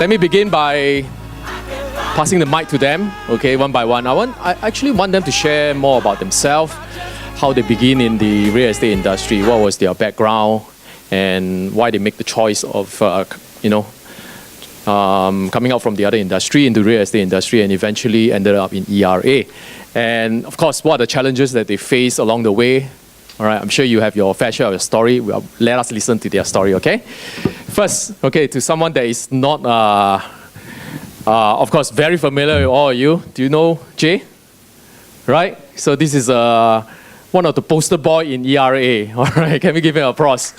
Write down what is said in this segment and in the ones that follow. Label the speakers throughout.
Speaker 1: Let me begin by passing the mic to them, okay, one by one. I actually want them to share more about themselves, how they begin in the real estate industry, what was their background, and why they make the choice of, coming out from the other industry into real estate industry and eventually ended up in ERA. And of course, what are the challenges that they face along the way? All right, I'm sure you have your fair share of your story. Well, let us listen to their story, okay? First, okay, to someone that is not, of course, very familiar with all of you. Do you know Jay? Right? So this is one of the poster boy in ERA. All right, can we give him applause?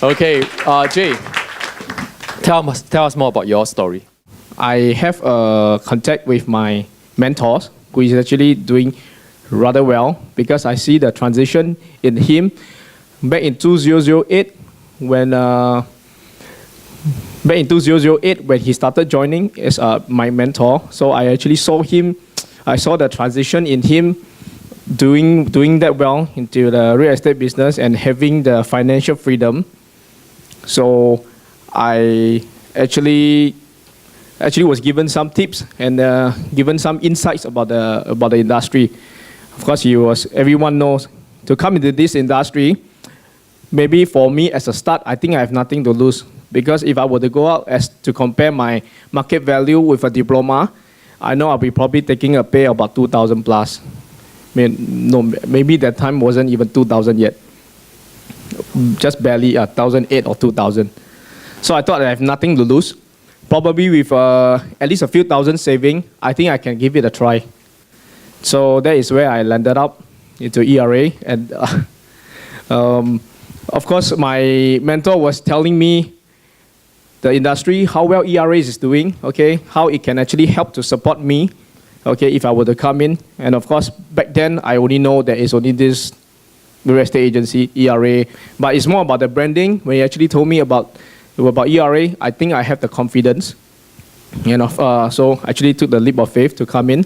Speaker 1: Okay, Jay, tell us more about your story.
Speaker 2: I have a contact with my mentors who is actually doing rather well because I see the transition in him back in 2008 when he started joining as my mentor. So I actually saw the transition in him doing that well into the real estate business and having the financial freedom. So I actually was given some tips and given some insights about the industry. Of course, everyone knows to come into this industry. Maybe for me as a start, I think I have nothing to lose because if I were to go out to compare my market value with a diploma, I know I'll be probably taking a pay about 2,000 plus. Maybe that time wasn't even 2,000 yet. Just barely 1,008 or 2,000. So I thought I have nothing to lose. Probably with at least a few thousand saving, I think I can give it a try. So that is where I landed up into ERA. And of course, my mentor was telling me the industry, how well ERA is doing, okay, how it can actually help to support me, okay, if I were to come in. And of course, back then, I only know there is only this real estate agency, ERA. But it's more about the branding. When he actually told me about ERA, I think I have the confidence. So I actually took the leap of faith to come in.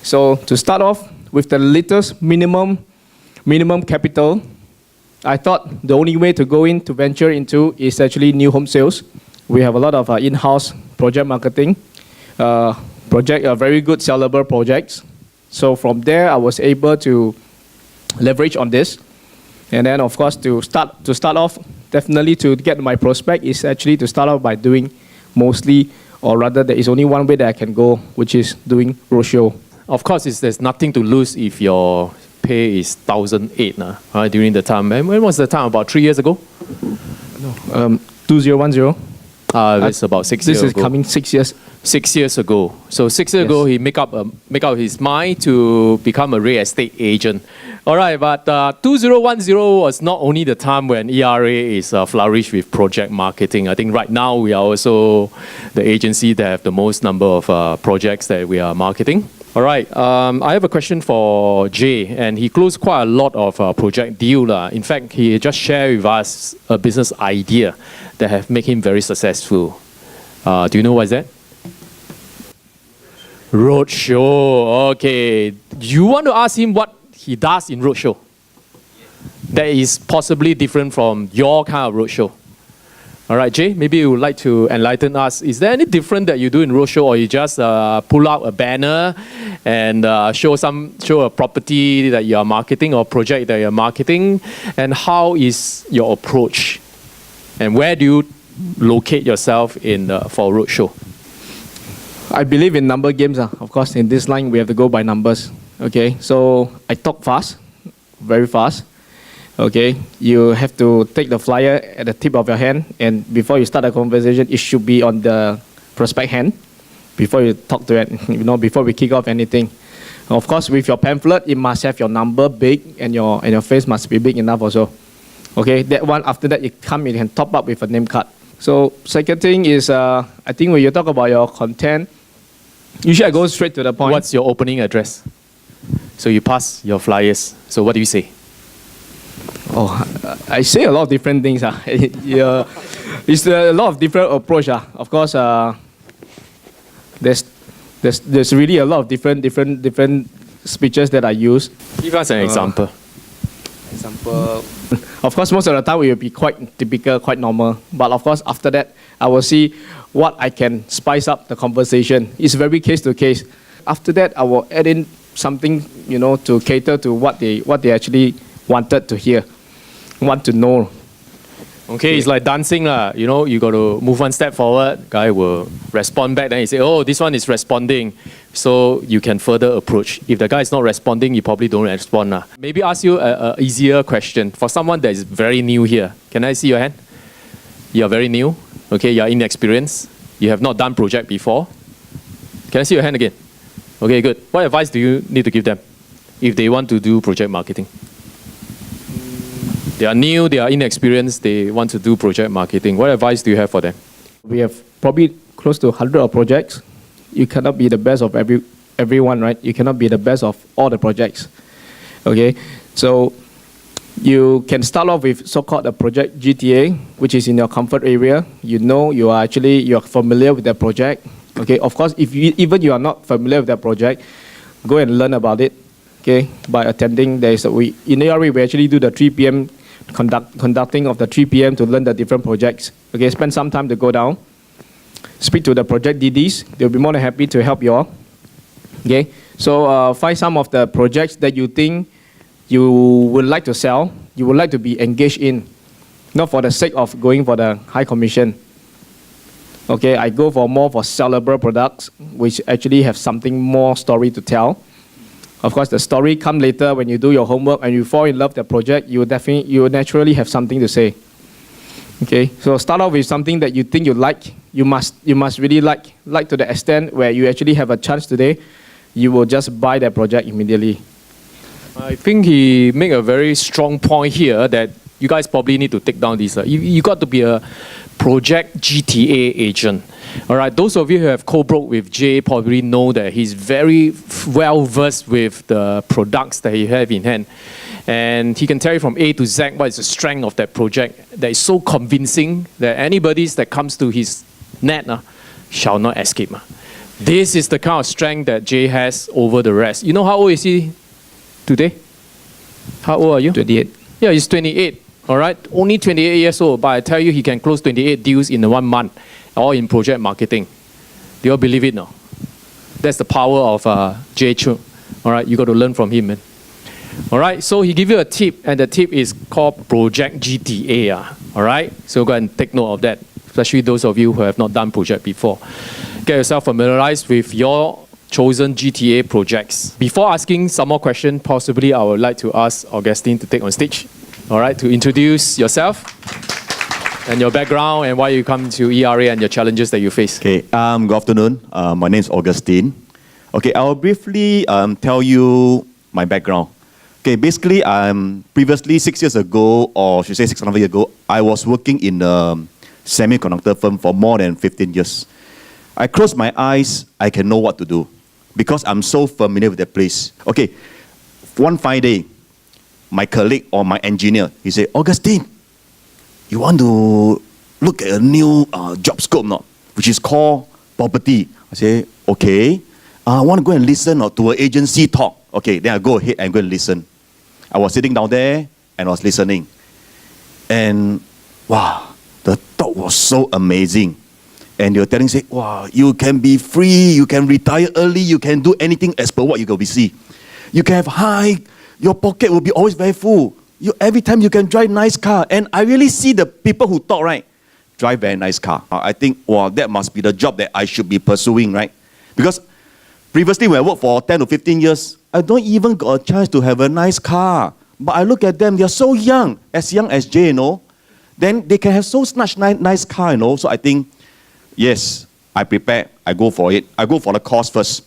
Speaker 2: So to start off with the latest minimum capital, I thought the only way to go in to venture into is actually new home sales. We have a lot of in-house project marketing, very good sellable projects. So from there, I was able to leverage on this. And then, of course, to start off, definitely to get my prospect is actually to start off by doing mostly, or rather, there is only one way that I can go, which is doing roadshow.
Speaker 1: Of course, there's nothing to lose if your pay is 1,008 during the time. And when was the time? About 3 years ago?
Speaker 2: No, 2010.
Speaker 1: It's about 6 years ago.
Speaker 2: This is coming 6 years.
Speaker 1: 6 years ago. So 6 years ago, he make up his mind to become a real estate agent. All right, but 2010 was not only the time when ERA is flourished with project marketing. I think right now we are also the agency that have the most number of projects that we are marketing. All right, I have a question for Jay, and he closed quite a lot of project deal. In fact, he just shared with us a business idea that have made him very successful. Do you know what is that? Roadshow. Okay. You want to ask him what he does in roadshow? That is possibly different from your kind of roadshow. All right, Jay, maybe you would like to enlighten us. Is there any different that you do in roadshow, or you just pull out a banner and show a property that you are marketing or project that you are marketing? And how is your approach? And where do you locate yourself for roadshow?
Speaker 2: I believe in number games. Of course, in this line, we have to go by numbers. Okay, so I talk fast, very fast. Okay, you have to take the flyer at the tip of your hand, and before you start a conversation, it should be on the prospect hand before you talk to it, before we kick off anything. Of course, with your pamphlet, it must have your number big, and your face must be big enough also. Okay, that one, after that, you can top up with a name card. So second thing is, I think when you talk about your content, usually I go straight to the point.
Speaker 1: What's your opening address? So you pass your flyers. So what do you say?
Speaker 2: Oh, I say a lot of different things. It's a lot of different approach. Of course, there's really a lot of different speeches that I use.
Speaker 1: Give us an example.
Speaker 2: example, of course, most of the time it will be quite typical, quite normal. But of course, after that, I will see what I can spice up the conversation. It's very case to case. After that, I will add in something, to cater to what they actually wanted to hear, want to know.
Speaker 1: Okay, it's like dancing lah. You got to move one step forward. Guy will respond back. Then you say, "Oh, this one is responding," so you can further approach. If the guy is not responding, you probably don't respond lah. Maybe ask you a easier question for someone that is very new here. Can I see your hand? You are very new. Okay, you are inexperienced. You have not done project before. Can I see your hand again? Okay, good. What advice do you need to give them if they want to do project marketing? They are new, they are inexperienced, they want to do project marketing. What advice do you have for them?
Speaker 2: We have probably close to 100 of projects. You cannot be the best of everyone, right? You cannot be the best of all the projects. Okay, so you can start off with so-called a project GTA, which is in your comfort area. You are familiar with that project. Okay, of course, if you are not familiar with that project, go and learn about it. Okay, by attending, in ARA we actually do the 3 p.m. conducting of the 3 p.m. to learn the different projects. Okay, spend some time to go down, speak to the project DDs. They'll be more than happy to help you all. Okay, so find some of the projects that you think you would like to sell, you would like to be engaged in, not for the sake of going for the high commission. Okay, I go for more for sellable products, which actually have something more story to tell. Of course, the story come later when you do your homework and you fall in love with the project. You will naturally have something to say. Okay, so start off with something that you think you like. You must really like to the extent where you actually have a chance today. You will just buy that project immediately.
Speaker 1: I think he made a very strong point here that you guys probably need to take down this. You got to be a project GTA agent. All right, those of you who have co-broke with Jay probably know that he's very well versed with the products that he have in hand. And he can tell you from A to Z what is the strength of that project that is so convincing that anybody that comes to his net shall not escape. This is the kind of strength that Jay has over the rest. You know how old is he today? How old are you?
Speaker 2: 28.
Speaker 1: Yeah, he's 28. All right, only 28 years old, but I tell you, he can close 28 deals in 1 month, all in project marketing. Do you all believe it now? That's the power of Jay Choo. All right, you got to learn from him, man. All right, so he give you a tip, and the tip is called Project GTA. All right, so go and take note of that, especially those of you who have not done project before. Get yourself familiarized with your chosen GTA projects. Before asking some more questions, possibly I would like to ask Augustine to take on stage. All right, to introduce yourself and your background and why you come to ERA and your challenges that you face.
Speaker 3: Okay, good afternoon. My name is Augustine. Okay, I'll briefly tell you my background. Okay, basically, previously 6 years ago, or should I say 6.5 years ago, I was working in a semiconductor firm for more than 15 years. I close my eyes, I can know what to do because I'm so familiar with the place. Okay, one fine day, my colleague or my engineer, he said, Augustine, you want to look at a new job scope now, which is called property. I say, okay. I want to go and listen to an agency talk. Okay, then I go ahead and go and listen. I was sitting down there and I was listening. And wow, the talk was so amazing. And they were telling, say, wow, you can be free, you can retire early, you can do anything as per what you go see. You can have high, your pocket will be always very full. Every time you can drive nice car. And I really see the people who talk, right, drive very nice car. I think, wow, that must be the job that I should be pursuing, right? Because previously when I worked for 10 to 15 years, I don't even got a chance to have a nice car. But I look at them, they're so young as Jay, you know. Then they can have so much nice car, you know. So I think, yes, I prepare, I go for it. I go for the course first.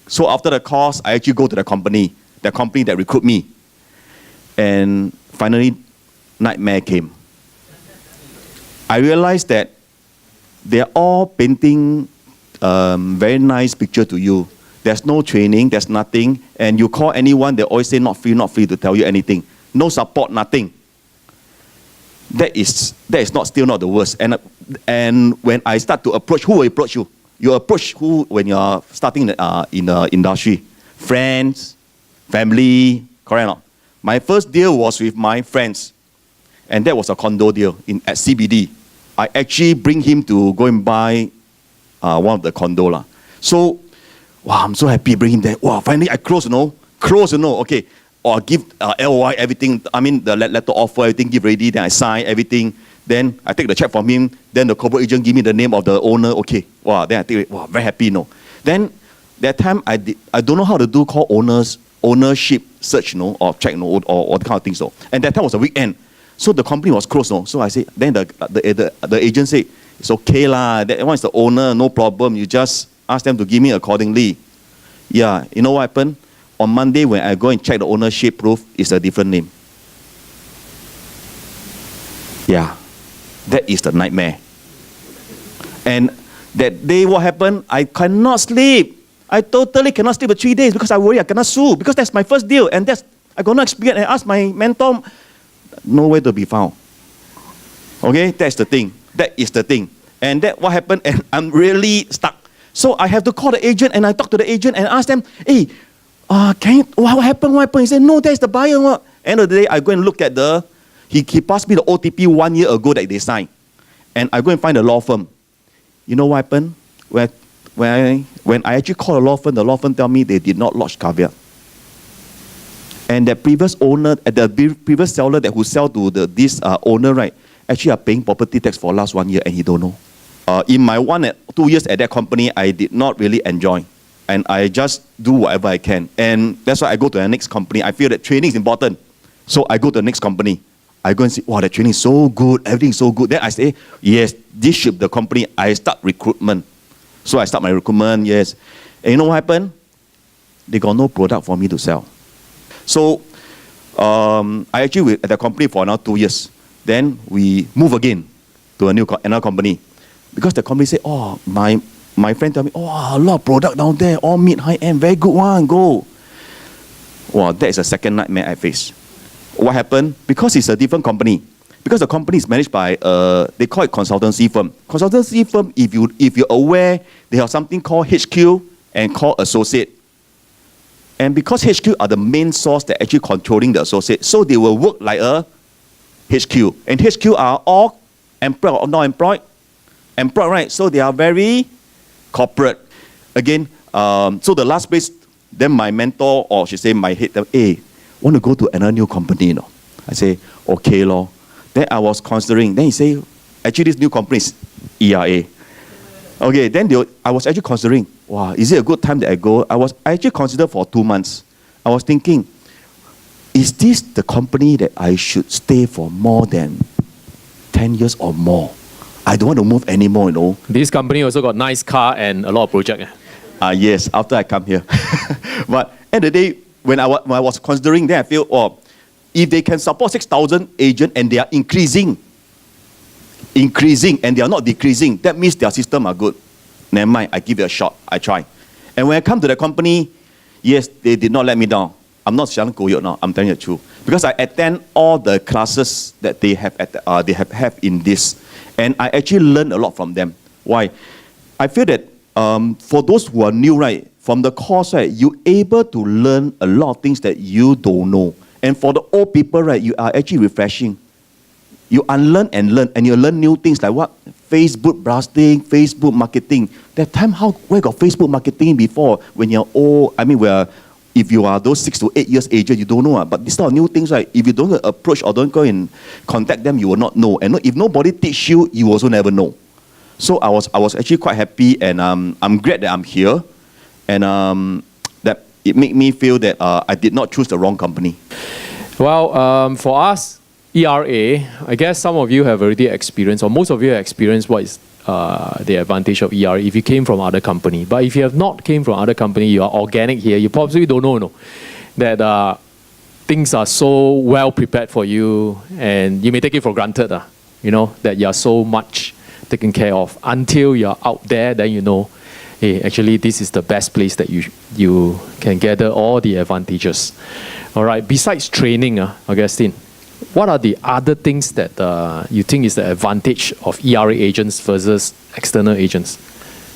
Speaker 3: So after the course, I actually go to the company that recruit me. And finally, nightmare came. I realized that they're all painting very nice picture to you. There's no training, there's nothing. And you call anyone, they always say not free to tell you anything. No support, nothing. That is still not the worst. And when I start to approach, who will approach you? You approach who when you're starting in the industry? Friends, family, correct or not? My first deal was with my friends, and that was a condo deal at CBD. I actually bring him to go and buy one of the condo lah. So, wow, I'm so happy bring him there. Wow, finally I close, okay. Or give LOI, everything, I mean the letter offer, everything give ready, then I sign everything. Then I take the check from him, then the corporate agent give me the name of the owner, okay. Wow, then I take it, wow, very happy, Then, that time I don't know how to do call ownership search, or check, or the kind of things, And that time was a weekend. So the company was closed, So I said, then the agent said, it's okay lah, that one is the owner, no problem. You just ask them to give me accordingly. Yeah, you know what happened? On Monday when I go and check the ownership proof, it's a different name. Yeah, that is the nightmare. And that day what happened? I cannot sleep. I totally cannot sleep for 3 days because I worry I cannot sue because that's my first deal and I got no experience and ask my mentor, nowhere to be found. Okay, that's the thing. That is the thing. And that what happened and I'm really stuck. So I have to call the agent and I talk to the agent and ask them, hey, what happened? He said, no, that's the buyer. End of the day, I go and look at he passed me the OTP 1 year ago that they signed. And I go and find a law firm. You know what happened? When I actually called the law firm tell me they did not lodge caveat. And the previous owner, the previous seller who sell to this owner, right, actually are paying property tax for last 1 year and he don't know. In my 1 and 2 years at that company, I did not really enjoy. And I just do whatever I can. And that's why I go to the next company. I feel that training is important. So I go to the next company. I go and see, wow, the training is so good. Everything is so good. Then I say, yes, this should be the company. I start recruitment. So I start my recruitment, yes. And you know what happened? They got no product for me to sell. So I actually at the company for now 2 years. Then we move again to another company. Because the company said, oh, my friend tell me, oh, a lot of product down there, all mid, high end, very good one, go. Wow, that is a second nightmare I face. What happened? Because it's a different company. Because the company is managed by, they call it consultancy firm. Consultancy firm, if you're aware, they have something called HQ and called associate. And because HQ are the main source that actually controlling the associate, so they will work like a HQ. And HQ are all employed or not employed? Employed, right? So they are very corporate. Again, so the last place, then my mentor, or she say my head, hey, want to go to another new company, I say, okay, lor. Then I was considering, then he say, actually this new company is ERA. Okay, then I was actually considering, wow, is it a good time that I go? I actually considered for 2 months. I was thinking, is this the company that I should stay for more than 10 years or more? I don't want to move anymore,
Speaker 1: This company also got nice car and a lot of project.
Speaker 3: Yes, after I come here. But at the day, when I was considering, then I feel, oh, if they can support 6,000 agents and they are increasing and they are not decreasing, that means their system are good. Never mind, I give it a shot, I try. And when I come to the company, yes, they did not let me down. I'm not Xiang Goyot now, I'm telling you the truth. Because I attend all the classes that they have in this. And I actually learn a lot from them. Why? I feel that for those who are new, right, from the course, right, you're able to learn a lot of things that you don't know. And for the old people, right, you are actually refreshing. You unlearn and learn, and you learn new things like what? Facebook browsing, Facebook marketing. That time, where got Facebook marketing before? When you're old, if you are those 6 to 8 years agent, you don't know. But these are new things, right? If you don't approach or don't go and contact them, you will not know. And if nobody teach you, you also never know. So I was actually quite happy, and I'm glad that I'm here, and that it made me feel that I did not choose the wrong company.
Speaker 1: Well, for us, ERA, I guess some of you have already experienced, or most of you have experienced what is the advantage of ERA if you came from other company. But if you have not came from other company, you are organic here, you probably don't know that things are so well prepared for you, and you may take it for granted, that you are so much taken care of until you're out there, then you know, hey, actually this is the best place that you can gather all the advantages. All right, besides training, Augustine, what are the other things that you think is the advantage of ERA agents versus external agents?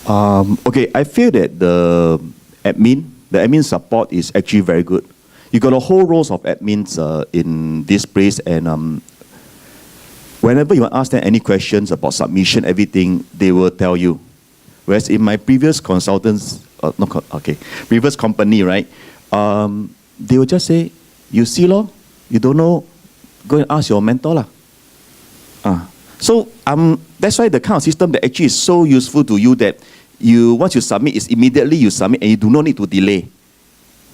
Speaker 1: Okay,
Speaker 3: I feel that the admin support is actually very good. You got a whole rows of admins in this place, and whenever you ask them any questions about submission, everything, they will tell you. Whereas in my previous previous company, right, they will just say, you see, lor, you don't know, go and ask your mentor, lah. So that's why the kind of system that actually is so useful to you that once you submit, is immediately you submit and you do not need to delay.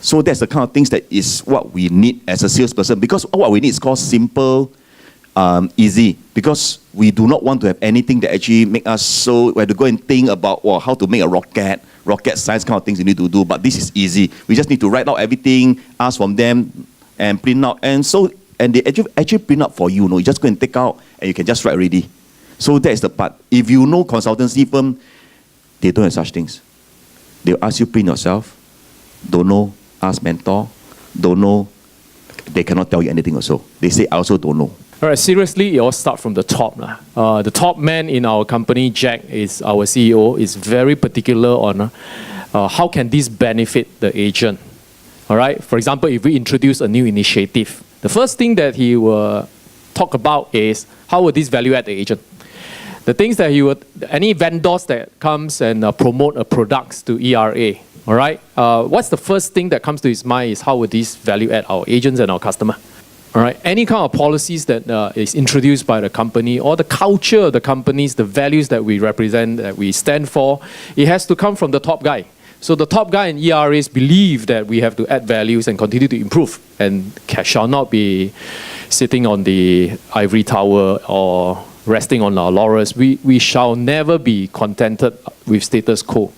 Speaker 3: So that's the kind of things that is what we need as a salesperson, because what we need is called simple, easy, because we do not want to have anything that actually make us so we have to go and think about how to make a rocket science kind of things you need to do. But this is easy. We just need to write out everything, ask from them, and print out. And they actually print out for you. You just go and take out and you can just write already. So that's the part. If you know consultancy firm, they don't have such things. They'll ask you print yourself. Don't know, ask mentor. Don't know, they cannot tell you anything also. They say, I also don't know.
Speaker 1: All right, seriously, it all starts from the top. The top man in our company, Jack, is our CEO, is very particular on how can this benefit the agent. All right, for example, if we introduce a new initiative, the first thing that he will talk about is how will this value add the agent. The things that he would, any vendors that comes and promote a products to ERA, all right, what's the first thing that comes to his mind is how would this value add our agents and our customer. All right. Any kind of policies that is introduced by the company or the culture of the companies, the values that we represent, that we stand for, it has to come from the top guy. So the top guy in ERAs believe that we have to add values and continue to improve, and shall not be sitting on the ivory tower or resting on our laurels. We shall never be contented with status quo.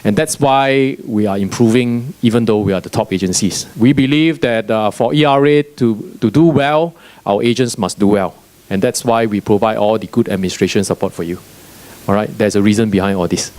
Speaker 1: And that's why we are improving, even though we are the top agencies. We believe that for ERA to do well, our agents must do well. And that's why we provide all the good administration support for you. All right, there's a reason behind all this.